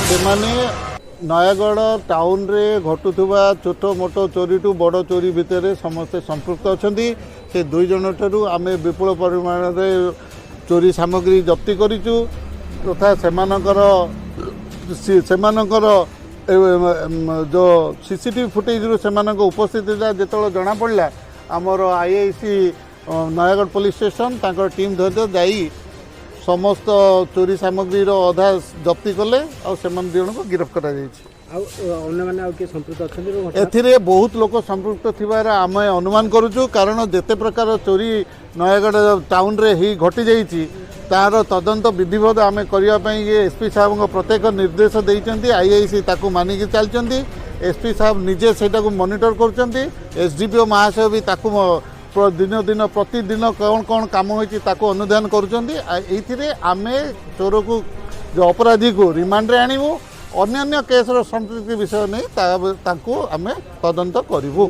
ସେମାନେ ନୟାଗଡ଼ ଟାଉନରେ ଘଟୁଥିବା ଛୋଟ ମୋଟ ଚୋରିଠୁ ବଡ଼ ଚୋରି ଭିତରେ ସମସ୍ତେ ସମ୍ପୃକ୍ତ ଅଛନ୍ତି। ସେ ଦୁଇ ଜଣଠାରୁ ଆମେ ବିପୁଳ ପରିମାଣରେ ଚୋରି ସାମଗ୍ରୀ ଜପ୍ତି କରିଛୁ ତଥା ସେମାନଙ୍କର जो सीसीटीवी फुटेज सेମାନଙ୍କ उपस्थितिटा ଯେତେବେଳେ ଜଣା ପଡ଼ିଲା ଆମର आईआईसी नयागढ़ पुलिस स्टेशन तांकर टीम सहित जाई समस्त चोरी सामग्री अधा जप्ती कले और सेमान दुई जन को गिरफ्त करा जायछि। एथिरे बहुत लोक संपृक्त थिबार आमे अनुमान करूछु कारण जेते प्रकार चोरी नयागढ़ टाउन रे ही घटी जाइछि तार तदंत विधिवत आमे करिया पई एसपी साहब प्रत्येक निर्देश देइचंती। आईआईसी ताकू मानिक चलचंती। एसपी साहब निजे सेटा को मॉनिटर करचंती। एसडीपीओ महाशय भी ताकू दिन दिन प्रतिदिन कौन कौन काम होइछि ताकू अनुधान करूचंती। एथिरे आमे चोर को जो अपराधी को रिमांड रे आनिबो अन्य केस रो संपृक्ति विषय नहीं ताकू आमे तदंत करिवो।